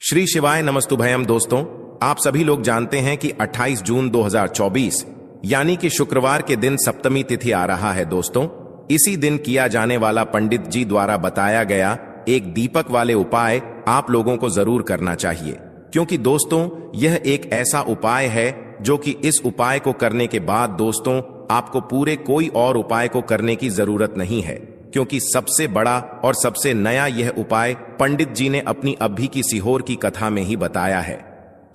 श्री शिवाय नमस्तुभयम। दोस्तों, आप सभी लोग जानते हैं कि 28 जून 2024 यानी कि शुक्रवार के दिन सप्तमी तिथि आ रहा है। दोस्तों, इसी दिन किया जाने वाला पंडित जी द्वारा बताया गया एक दीपक वाले उपाय आप लोगों को जरूर करना चाहिए, क्योंकि दोस्तों यह एक ऐसा उपाय है जो कि इस उपाय को करने के बाद दोस्तों आपको पूरे कोई और उपाय को करने की जरूरत नहीं है, क्योंकि सबसे बड़ा और सबसे नया यह उपाय पंडित जी ने अपनी अभी की सीहोर की कथा में ही बताया है।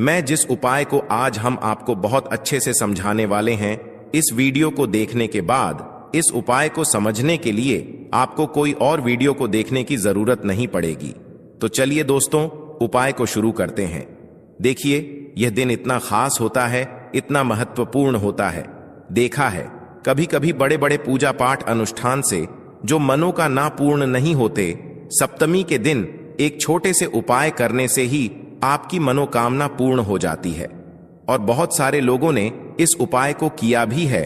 मैं जिस उपाय को आज हम आपको बहुत अच्छे से समझाने वाले हैं, इस वीडियो को देखने के बाद इस उपाय को समझने के लिए आपको कोई और वीडियो को देखने की जरूरत नहीं पड़ेगी। तो चलिए दोस्तों, उपाय को शुरू करते हैं। देखिए, यह दिन इतना खास होता है, इतना महत्वपूर्ण होता है। देखा है कभी कभी बड़े बड़े पूजा पाठ अनुष्ठान से जो मनों का ना पूर्ण नहीं होते, सप्तमी के दिन एक छोटे से उपाय करने से ही आपकी मनोकामना पूर्ण हो जाती है। और बहुत सारे लोगों ने इस उपाय को किया भी है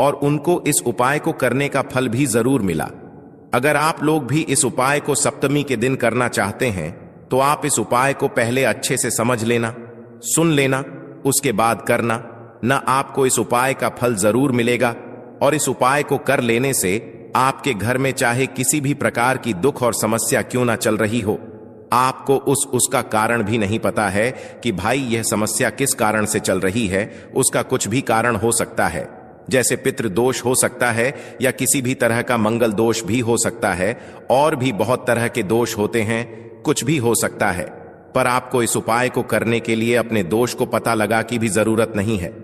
और उनको इस उपाय को करने का फल भी जरूर मिला। अगर आप लोग भी इस उपाय को सप्तमी के दिन करना चाहते हैं तो आप इस उपाय को पहले अच्छे से समझ लेना, सुन लेना, उसके बाद करना। न आपको इस उपाय का फल जरूर मिलेगा और इस उपाय को कर लेने से आपके घर में चाहे किसी भी प्रकार की दुख और समस्या क्यों ना चल रही हो, आपको उसका कारण भी नहीं पता है कि भाई यह समस्या किस कारण से चल रही है। उसका कुछ भी कारण हो सकता है, जैसे पितृ दोष हो सकता है या किसी भी तरह का मंगल दोष भी हो सकता है, और भी बहुत तरह के दोष होते हैं, कुछ भी हो सकता है। पर आपको इस उपाय को करने के लिए अपने दोष को पता लगा की भी जरूरत नहीं है।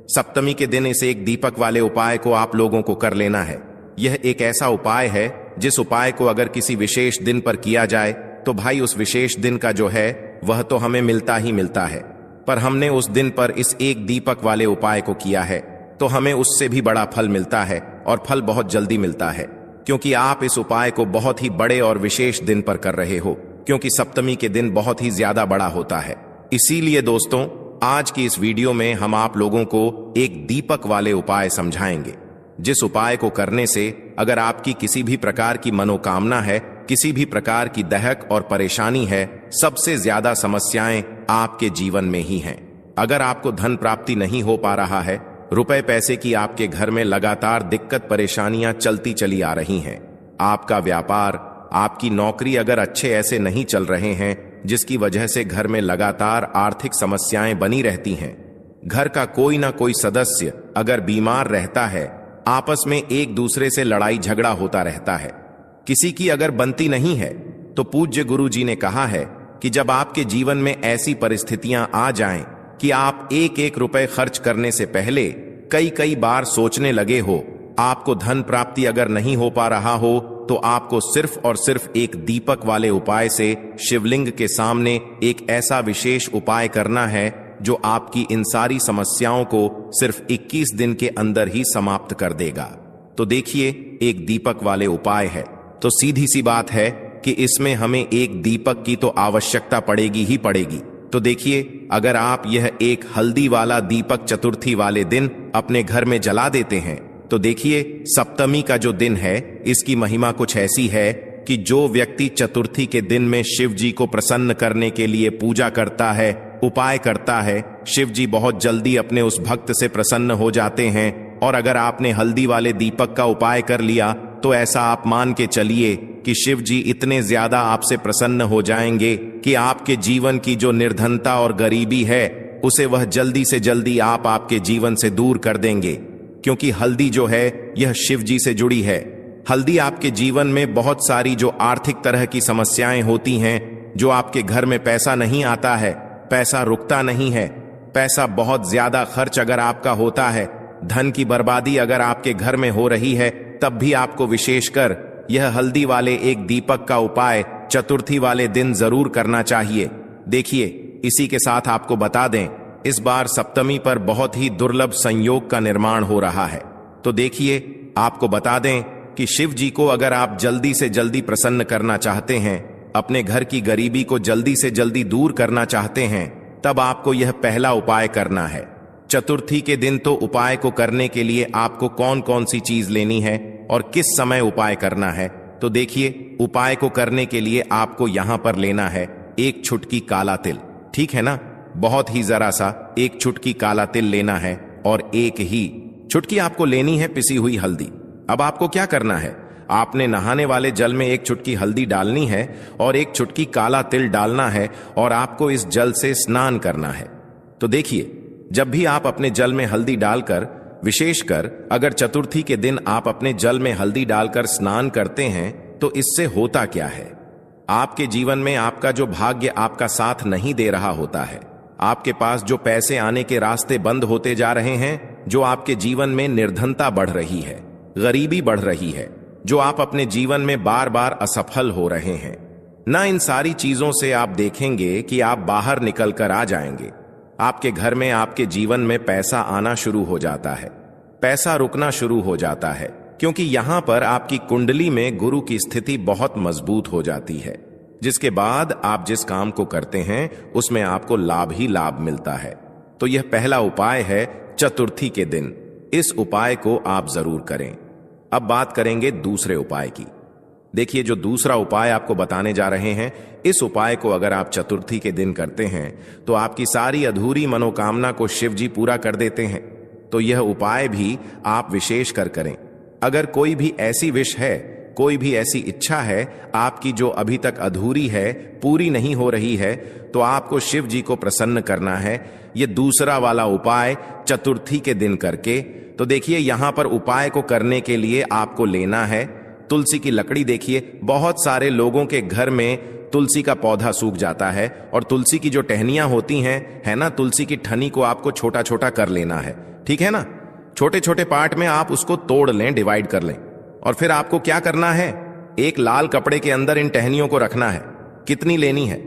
सप्तमी के दिन इस एक दीपक वाले उपाय को आप लोगों को कर लेना है। यह एक ऐसा उपाय है जिस उपाय को अगर किसी विशेष दिन पर किया जाए तो भाई उस विशेष दिन का जो है वह तो हमें मिलता ही मिलता है। पर हमने उस दिन पर इस एक दीपक वाले उपाय को किया है तो हमें उससे भी बड़ा फल मिलता है, और फल बहुत जल्दी मिलता है, क्योंकि आप इस उपाय को बहुत ही बड़े और विशेष दिन पर कर रहे हो, क्योंकि सप्तमी के दिन बहुत ही ज्यादा बड़ा होता है। इसीलिए दोस्तों, आज की इस वीडियो में हम आप लोगों को एक दीपक वाले उपाय समझाएंगे, जिस उपाय को करने से अगर आपकी किसी भी प्रकार की मनोकामना है, किसी भी प्रकार की दहक और परेशानी है, सबसे ज्यादा समस्याएं आपके जीवन में ही हैं। अगर आपको धन प्राप्ति नहीं हो पा रहा है, रुपए पैसे की आपके घर में लगातार दिक्कत परेशानियां चलती चली आ रही हैं, आपका व्यापार, आपकी नौकरी अगर अच्छे ऐसे नहीं चल रहे हैं, जिसकी वजह से घर में लगातार आर्थिक समस्याएं बनी रहती हैं, घर का कोई ना कोई सदस्य अगर बीमार रहता है, आपस में एक दूसरे से लड़ाई झगड़ा होता रहता है, किसी की अगर बनती नहीं है, तो पूज्य गुरु जी ने कहा है कि जब आपके जीवन में ऐसी परिस्थितियां आ जाएं कि आप एक एक रुपए खर्च करने से पहले कई कई बार सोचने लगे हो, आपको धन प्राप्ति अगर नहीं हो पा रहा हो, तो आपको सिर्फ और सिर्फ एक दीपक वाले उपाय से शिवलिंग के सामने एक ऐसा विशेष उपाय करना है जो आपकी इन सारी समस्याओं को सिर्फ 21 दिन के अंदर ही समाप्त कर देगा। तो देखिए, एक दीपक वाले उपाय है तो सीधी सी बात है कि इसमें हमें एक दीपक की तो आवश्यकता पड़ेगी ही पड़ेगी। तो देखिए, अगर आप यह एक हल्दी वाला दीपक चतुर्थी वाले दिन अपने घर में जला देते हैं, तो देखिए सप्तमी का जो दिन है, इसकी महिमा कुछ ऐसी है कि जो व्यक्ति चतुर्थी के दिन में शिव जी को प्रसन्न करने के लिए पूजा करता है, उपाय करता है, शिव जी बहुत जल्दी अपने उस भक्त से प्रसन्न हो जाते हैं। और अगर आपने हल्दी वाले दीपक का उपाय कर लिया तो ऐसा आप मान के चलिए कि शिव जी इतने ज्यादा आपसे प्रसन्न हो जाएंगे कि आपके जीवन की जो निर्धनता और गरीबी है, उसे वह जल्दी से जल्दी आपके जीवन से दूर कर देंगे, क्योंकि हल्दी जो है यह शिव जी से जुड़ी है। हल्दी आपके जीवन में बहुत सारी जो आर्थिक तरह की समस्याएं होती हैं, जो आपके घर में पैसा नहीं आता है, पैसा रुकता नहीं है, पैसा बहुत ज्यादा खर्च अगर आपका होता है, धन की बर्बादी अगर आपके घर में हो रही है, तब भी आपको विशेषकर यह हल्दी वाले एक दीपक का उपाय चतुर्थी वाले दिन जरूर करना चाहिए। देखिए, इसी के साथ आपको बता दें, इस बार सप्तमी पर बहुत ही दुर्लभ संयोग का निर्माण हो रहा है। तो देखिए, आपको बता दें कि शिव जी को अगर आप जल्दी से जल्दी प्रसन्न करना चाहते हैं, अपने घर की गरीबी को जल्दी से जल्दी दूर करना चाहते हैं, तब आपको यह पहला उपाय करना है। चतुर्थी के दिन तो उपाय को करने के लिए आपको कौन कौन सी चीज लेनी है और किस समय उपाय करना है, तो देखिए, उपाय को करने के लिए आपको यहां पर लेना है एक छुटकी काला तिल। ठीक है ना? बहुत ही जरा सा एक चुटकी काला तिल लेना है और एक ही चुटकी आपको लेनी है पिसी हुई हल्दी। अब आपको क्या करना है, आपने नहाने वाले जल में एक चुटकी हल्दी डालनी है और एक चुटकी काला तिल डालना है और आपको इस जल से स्नान करना है। तो देखिए, जब भी आप अपने जल में हल्दी डालकर, विशेषकर अगर चतुर्थी के दिन आप अपने जल में हल्दी डालकर स्नान करते हैं, तो इससे होता क्या है, आपके जीवन में आपका जो भाग्य आपका साथ नहीं दे रहा होता है, आपके पास जो पैसे आने के रास्ते बंद होते जा रहे हैं, जो आपके जीवन में निर्धनता बढ़ रही है, गरीबी बढ़ रही है, जो आप अपने जीवन में बार बार असफल हो रहे हैं ना, इन सारी चीजों से आप देखेंगे कि आप बाहर निकल कर आ जाएंगे। आपके घर में, आपके जीवन में पैसा आना शुरू हो जाता है, पैसा रुकना शुरू हो जाता है, क्योंकि यहां पर आपकी कुंडली में गुरु की स्थिति बहुत मजबूत हो जाती है, जिसके बाद आप जिस काम को करते हैं उसमें आपको लाभ ही लाभ मिलता है। तो यह पहला उपाय है चतुर्थी के दिन। इस उपाय को आप जरूर करें। अब बात करेंगे दूसरे उपाय की। देखिए, जो दूसरा उपाय आपको बताने जा रहे हैं, इस उपाय को अगर आप चतुर्थी के दिन करते हैं तो आपकी सारी अधूरी मनोकामना को शिव जी पूरा कर देते हैं। तो यह उपाय भी आप विशेष कर करें। अगर कोई भी ऐसी विश है, कोई भी ऐसी इच्छा है आपकी जो अभी तक अधूरी है, पूरी नहीं हो रही है, तो आपको शिव जी को प्रसन्न करना है ये दूसरा वाला उपाय चतुर्थी के दिन करके। तो देखिए, यहां पर उपाय को करने के लिए आपको लेना है तुलसी की लकड़ी। देखिए, बहुत सारे लोगों के घर में तुलसी का पौधा सूख जाता है और तुलसी की जो टहनियां होती हैं, है ना, तुलसी की ठनी को आपको छोटा छोटा कर लेना है, ठीक है ना? छोटे छोटे पार्ट में आप उसको तोड़ लें, डिवाइड कर लें, और फिर आपको क्या करना है, एक लाल कपड़े के अंदर इन टहनियों को रखना है। कितनी लेनी है?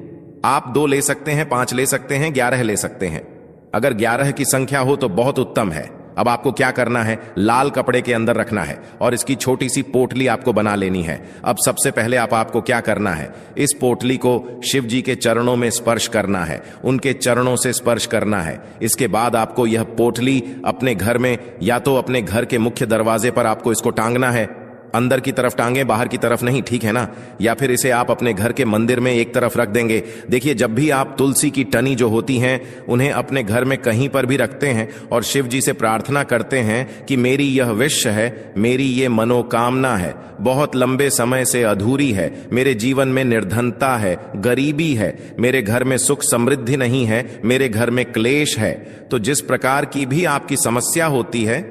आप 2 ले सकते हैं, 5 ले सकते हैं, 11 ले सकते हैं। अगर 11 की संख्या हो तो बहुत उत्तम है। अब आपको क्या करना है, लाल कपड़े के अंदर रखना है और इसकी छोटी सी पोटली आपको बना लेनी है। अब सबसे पहले आपको क्या करना है, इस पोटली को शिव जी के चरणों में स्पर्श करना है, उनके चरणों से स्पर्श करना है। इसके बाद आपको यह पोटली अपने घर में, या तो अपने घर के मुख्य दरवाजे पर आपको इसको टांगना है, अंदर की तरफ टांगे, बाहर की तरफ नहीं, ठीक है ना? या फिर इसे आप अपने घर के मंदिर में एक तरफ रख देंगे। देखिए, जब भी आप तुलसी की टनी जो होती हैं उन्हें अपने घर में कहीं पर भी रखते हैं और शिव जी से प्रार्थना करते हैं कि मेरी यह विश है, मेरी ये मनोकामना है, बहुत लंबे समय से अधूरी है, मेरे जीवन में निर्धनता है, गरीबी है, मेरे घर में सुख समृद्धि नहीं है, मेरे घर में क्लेश है। तो जिस प्रकार की भी आपकी समस्या होती है,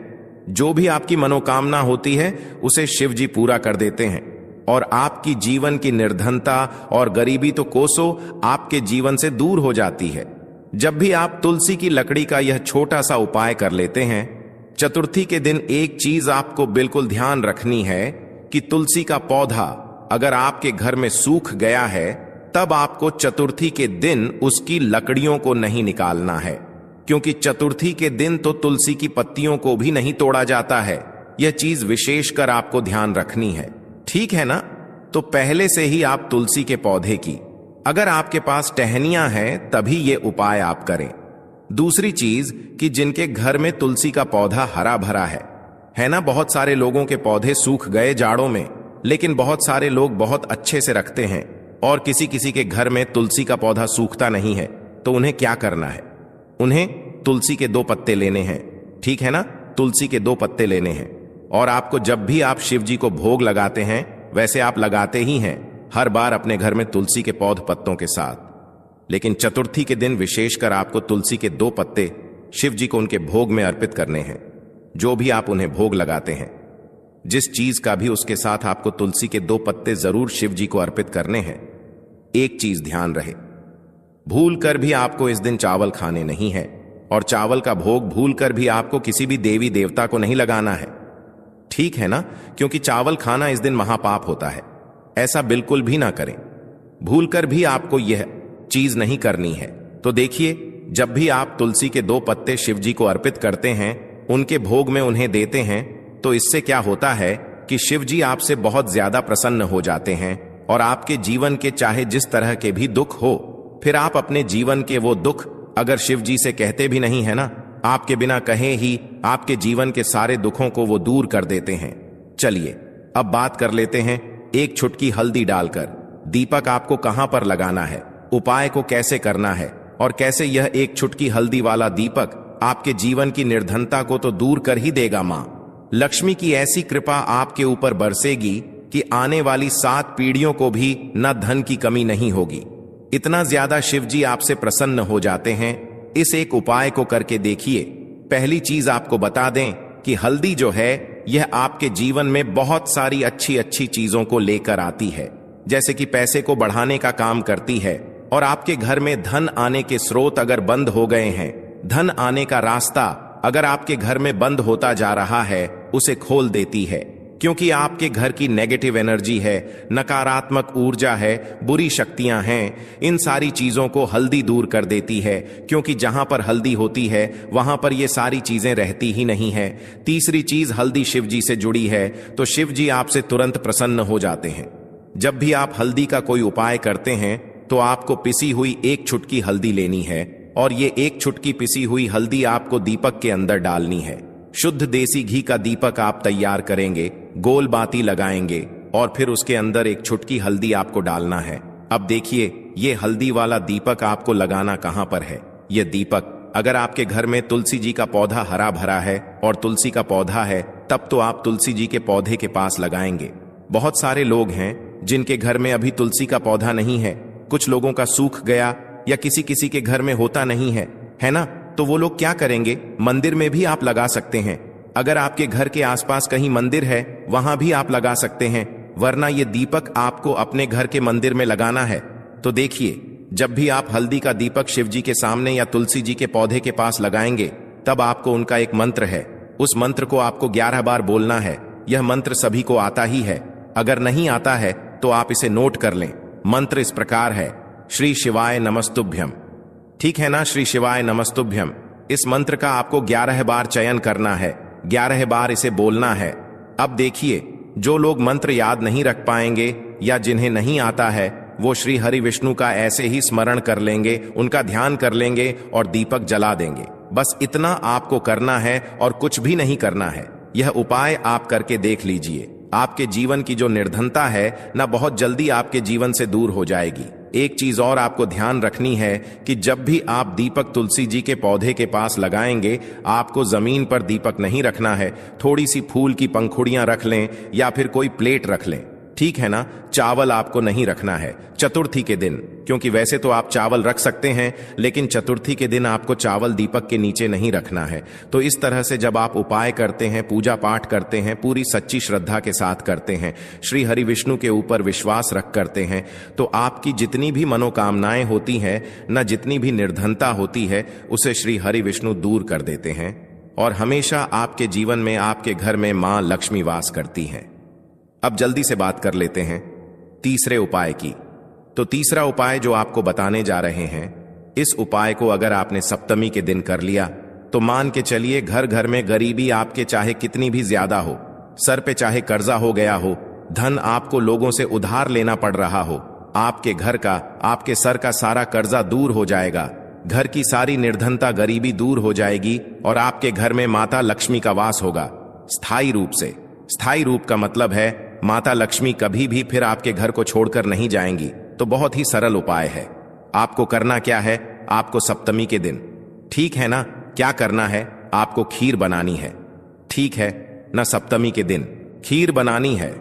जो भी आपकी मनोकामना होती है, उसे शिव जी पूरा कर देते हैं और आपकी जीवन की निर्धनता और गरीबी तो कोसों आपके जीवन से दूर हो जाती है। जब भी आप तुलसी की लकड़ी का यह छोटा सा उपाय कर लेते हैं, चतुर्थी के दिन एक चीज आपको बिल्कुल ध्यान रखनी है कि तुलसी का पौधा अगर आपके घर में सूख गया है, तब आपको चतुर्थी के दिन उसकी लकड़ियों को नहीं निकालना है, क्योंकि चतुर्थी के दिन तो तुलसी की पत्तियों को भी नहीं तोड़ा जाता है। यह चीज विशेषकर आपको ध्यान रखनी है, ठीक है ना? तो पहले से ही आप तुलसी के पौधे की, अगर आपके पास टहनियां हैं, तभी ये उपाय आप करें। दूसरी चीज कि जिनके घर में तुलसी का पौधा हरा भरा है ना, बहुत सारे लोगों के पौधे सूख गए जाड़ों में, लेकिन बहुत सारे लोग बहुत अच्छे से रखते हैं और किसी किसी के घर में तुलसी का पौधा सूखता नहीं है। तो उन्हें क्या करना है, उन्हें तुलसी के 2 पत्ते लेने हैं, ठीक है ना? तुलसी के 2 पत्ते लेने हैं और आपको जब भी आप शिव जी को भोग लगाते हैं, वैसे आप लगाते ही हैं हर बार अपने घर में तुलसी के पौध पत्तों के साथ, लेकिन चतुर्थी के दिन विशेषकर आपको तुलसी के 2 पत्ते शिव जी को उनके भोग में अर्पित करने हैं। जो भी आप उन्हें भोग लगाते हैं, जिस चीज का भी, उसके साथ आपको तुलसी के 2 पत्ते जरूर शिव जी को अर्पित करने हैं। एक चीज ध्यान रहे, भूल कर भी आपको इस दिन चावल खाने नहीं है और चावल का भोग भूल कर भी आपको किसी भी देवी देवता को नहीं लगाना है, ठीक है ना? क्योंकि चावल खाना इस दिन महापाप होता है, ऐसा बिल्कुल भी ना करें। भूल कर भी आपको यह चीज नहीं करनी है। तो देखिए, जब भी आप तुलसी के 2 पत्ते शिव जी को अर्पित करते हैं, उनके भोग में उन्हें देते हैं, तो इससे क्या होता है कि शिव जी आपसे बहुत ज्यादा प्रसन्न हो जाते हैं और आपके जीवन के चाहे जिस तरह के भी दुख हो, फिर आप अपने जीवन के वो दुख अगर शिव जी से कहते भी नहीं है ना, आपके बिना कहे ही आपके जीवन के सारे दुखों को वो दूर कर देते हैं। चलिए अब बात कर लेते हैं, एक चुटकी हल्दी डालकर दीपक आपको कहां पर लगाना है, उपाय को कैसे करना है, और कैसे यह एक चुटकी हल्दी वाला दीपक आपके जीवन की निर्धनता को तो दूर कर ही देगा। मां लक्ष्मी की ऐसी कृपा आपके ऊपर बरसेगी कि आने वाली 7 पीढ़ियों को भी न धन की कमी नहीं होगी। इतना ज्यादा शिवजी आपसे प्रसन्न हो जाते हैं। इस एक उपाय को करके देखिए। पहली चीज आपको बता दें कि हल्दी जो है यह आपके जीवन में बहुत सारी अच्छी अच्छी चीजों को लेकर आती है, जैसे कि पैसे को बढ़ाने का काम करती है और आपके घर में धन आने के स्रोत अगर बंद हो गए हैं, धन आने का रास्ता अगर आपके घर में बंद होता जा रहा है, उसे खोल देती है। क्योंकि आपके घर की नेगेटिव एनर्जी है, नकारात्मक ऊर्जा है, बुरी शक्तियां हैं, इन सारी चीजों को हल्दी दूर कर देती है। क्योंकि जहां पर हल्दी होती है वहां पर ये सारी चीजें रहती ही नहीं है। तीसरी चीज, हल्दी शिव जी से जुड़ी है, तो शिव जी आपसे तुरंत प्रसन्न हो जाते हैं। जब भी आप हल्दी का कोई उपाय करते हैं तो आपको पिसी हुई 1 चुटकी हल्दी लेनी है और ये 1 चुटकी पिसी हुई हल्दी आपको दीपक के अंदर डालनी है। शुद्ध देसी घी का दीपक आप तैयार करेंगे, गोल बाती लगाएंगे और फिर उसके अंदर 1 चुटकी हल्दी आपको डालना है। अब देखिए, ये हल्दी वाला दीपक आपको लगाना कहां पर है। यह दीपक अगर आपके घर में तुलसी जी का पौधा हरा भरा है और तुलसी का पौधा है, तब तो आप तुलसी जी के पौधे के पास लगाएंगे। बहुत सारे लोग हैं जिनके घर में अभी तुलसी का पौधा नहीं है, कुछ लोगों का सूख गया या किसी किसी के घर में होता नहीं है ना? तो वो लोग क्या करेंगे, मंदिर में भी आप लगा सकते हैं। अगर आपके घर के आसपास कहीं मंदिर है वहां भी आप लगा सकते हैं, वरना ये दीपक आपको अपने घर के मंदिर में लगाना है। तो देखिए, जब भी आप हल्दी का दीपक शिव जी के सामने या तुलसी जी के पौधे के पास लगाएंगे, तब आपको उनका एक मंत्र है, उस मंत्र को आपको 11 बार बोलना है। यह मंत्र सभी को आता ही है, अगर नहीं आता है तो आप इसे नोट कर लें। मंत्र इस प्रकार है, श्री शिवाय नमस्तुभ्यम। ठीक है ना, श्री शिवाय नमस्तुभ्यम। इस मंत्र का आपको 11 बार चयन करना है, 11 बार इसे बोलना है। अब देखिए, जो लोग मंत्र याद नहीं रख पाएंगे या जिन्हें नहीं आता है, वो श्री हरि विष्णु का ऐसे ही स्मरण कर लेंगे, उनका ध्यान कर लेंगे और दीपक जला देंगे। बस इतना आपको करना है और कुछ भी नहीं करना है। यह उपाय आप करके देख लीजिए, आपके जीवन की जो निर्धनता है ना, बहुत जल्दी आपके जीवन से दूर हो जाएगी। एक चीज और आपको ध्यान रखनी है कि जब भी आप दीपक तुलसी जी के पौधे के पास लगाएंगे, आपको जमीन पर दीपक नहीं रखना है। थोड़ी सी फूल की पंखुड़ियां रख लें या फिर कोई प्लेट रख लें, ठीक है ना? चावल आपको नहीं रखना है चतुर्थी के दिन, क्योंकि वैसे तो आप चावल रख सकते हैं, लेकिन चतुर्थी के दिन आपको चावल दीपक के नीचे नहीं रखना है। तो इस तरह से जब आप उपाय करते हैं, पूजा पाठ करते हैं, पूरी सच्ची श्रद्धा के साथ करते हैं, श्री हरि विष्णु के ऊपर विश्वास रख करते हैं, तो आपकी जितनी भी मनोकामनाएं होती हैं न, जितनी भी निर्धनता होती है, उसे श्री हरि विष्णु दूर कर देते हैं और हमेशा आपके जीवन में, आपके घर में मां लक्ष्मी वास करती हैं। अब जल्दी से बात कर लेते हैं तीसरे उपाय की। तो तीसरा उपाय जो आपको बताने जा रहे हैं, इस उपाय को अगर आपने सप्तमी के दिन कर लिया तो मान के चलिए घर घर में गरीबी आपके चाहे कितनी भी ज्यादा हो, सर पे चाहे कर्जा हो गया हो, धन आपको लोगों से उधार लेना पड़ रहा हो, आपके घर का, आपके सर का सारा कर्जा दूर हो जाएगा। घर की सारी निर्धनता, गरीबी दूर हो जाएगी और आपके घर में माता लक्ष्मी का वास होगा, स्थायी रूप से। स्थायी रूप का मतलब है माता लक्ष्मी कभी भी फिर आपके घर को छोड़कर नहीं जाएंगी। तो बहुत ही सरल उपाय है। आपको करना क्या है, आपको सप्तमी के दिन, ठीक है ना, क्या करना है, आपको खीर बनानी है, ठीक है ना? सप्तमी के दिन खीर बनानी है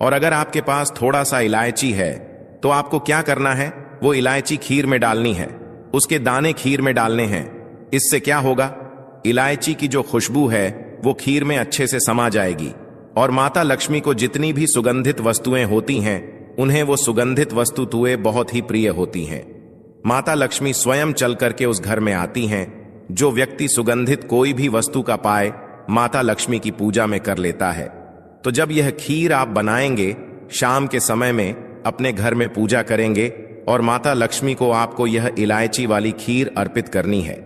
और अगर आपके पास थोड़ा सा इलायची है तो आपको क्या करना है, वो इलायची खीर में डालनी है, उसके दाने खीर में डालने हैं। इससे क्या होगा, इलायची की जो खुशबू है वो खीर में अच्छे से समा जाएगी और माता लक्ष्मी को जितनी भी सुगंधित वस्तुएं होती हैं, उन्हें वो सुगंधित वस्तुएं बहुत ही प्रिय होती हैं। माता लक्ष्मी स्वयं चल करके उस घर में आती हैं। जो व्यक्ति सुगंधित कोई भी वस्तु का पाए, माता लक्ष्मी की पूजा में कर लेता है। तो जब यह खीर आप बनाएंगे, शाम के समय में अपने घर में पूजा करेंगे और माता लक्ष्मी को आपको यह इलायची वाली खीर अर्पित करनी है।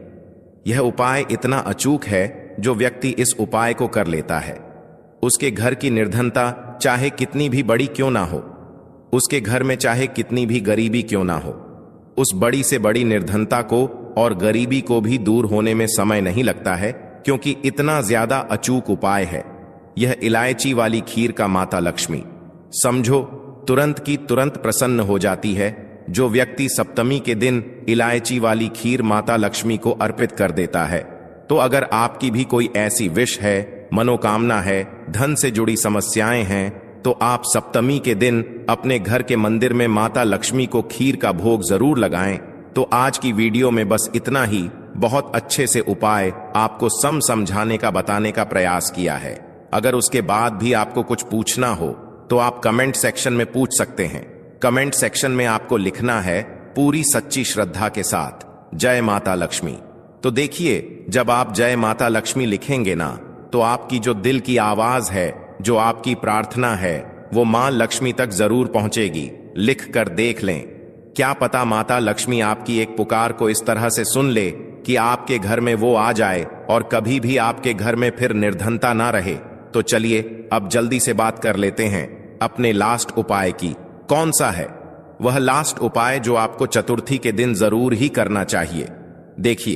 यह उपाय इतना अचूक है, जो व्यक्ति इस उपाय को कर लेता है, उसके घर की निर्धनता चाहे कितनी भी बड़ी क्यों ना हो, उसके घर में चाहे कितनी भी गरीबी क्यों ना हो, उस बड़ी से बड़ी निर्धनता को और गरीबी को भी दूर होने में समय नहीं लगता है, क्योंकि इतना ज्यादा अचूक उपाय है यह इलायची वाली खीर का। माता लक्ष्मी समझो तुरंत की तुरंत प्रसन्न हो जाती है। जो व्यक्ति सप्तमी के दिन इलायची वाली खीर माता लक्ष्मी को अर्पित कर देता है। तो अगर आपकी भी कोई ऐसी विश है, मनोकामना है, धन से जुड़ी समस्याएं हैं, तो आप सप्तमी के दिन अपने घर के मंदिर में माता लक्ष्मी को खीर का भोग जरूर लगाएं। तो आज की वीडियो में बस इतना ही, बहुत अच्छे से उपाय आपको समझाने का बताने का प्रयास किया है। अगर उसके बाद भी आपको कुछ पूछना हो तो आप कमेंट सेक्शन में पूछ सकते हैं। कमेंट सेक्शन में आपको लिखना है पूरी सच्ची श्रद्धा के साथ, जय माता लक्ष्मी। तो देखिए, जब आप जय माता लक्ष्मी लिखेंगे ना, तो आपकी जो दिल की आवाज है, जो आपकी प्रार्थना है, वो मां लक्ष्मी तक जरूर पहुंचेगी। लिख कर देख लें, क्या पता माता लक्ष्मी आपकी एक पुकार को इस तरह से सुन ले कि आपके घर में वो आ जाए और कभी भी आपके घर में फिर निर्धनता ना रहे। तो चलिए अब जल्दी से बात कर लेते हैं अपने लास्ट उपाय की। कौन सा है वह लास्ट उपाय जो आपको चतुर्थी के दिन जरूर ही करना चाहिए? देखिए,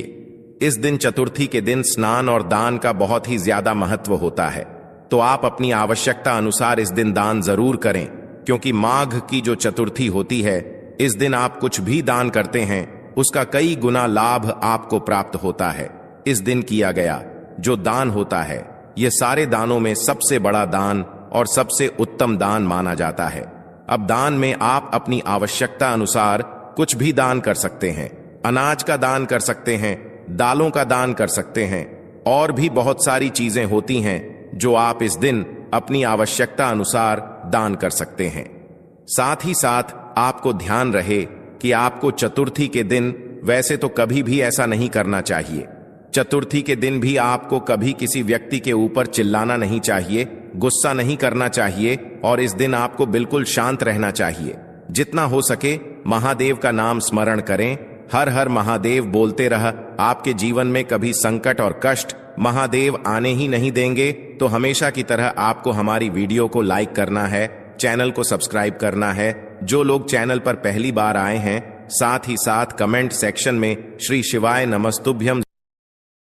इस दिन चतुर्थी के दिन स्नान और दान का बहुत ही ज्यादा महत्व होता है। तो आप अपनी आवश्यकता अनुसार इस दिन दान जरूर करें, क्योंकि माघ की जो चतुर्थी होती है, इस दिन आप कुछ भी दान करते हैं, उसका कई गुना लाभ आपको प्राप्त होता है। इस दिन किया गया जो दान होता है, यह सारे दानों में सबसे बड़ा दान और सबसे उत्तम दान माना जाता है। अब दान में आप अपनी आवश्यकता अनुसार कुछ भी दान कर सकते हैं। अनाज का दान कर सकते हैं, दालों का दान कर सकते हैं, और भी बहुत सारी चीजें होती हैं जो आप इस दिन अपनी आवश्यकता अनुसार दान कर सकते हैं। साथ ही साथ आपको ध्यान रहे कि आपको चतुर्थी के दिन वैसे तो कभी भी ऐसा नहीं करना चाहिए। चतुर्थी के दिन भी आपको कभी किसी व्यक्ति के ऊपर चिल्लाना नहीं चाहिए, गुस्सा नहीं करना चाहिए, और इस दिन आपको बिल्कुल शांत रहना चाहिए। जितना हो सके महादेव का नाम स्मरण करें, हर हर महादेव बोलते रह। आपके जीवन में कभी संकट और कष्ट महादेव आने ही नहीं देंगे। तो हमेशा की तरह आपको हमारी वीडियो को लाइक करना है, चैनल को सब्सक्राइब करना है। जो लोग चैनल पर पहली बार आए हैं, साथ ही साथ कमेंट सेक्शन में श्री शिवाय नमस्तुभ्यम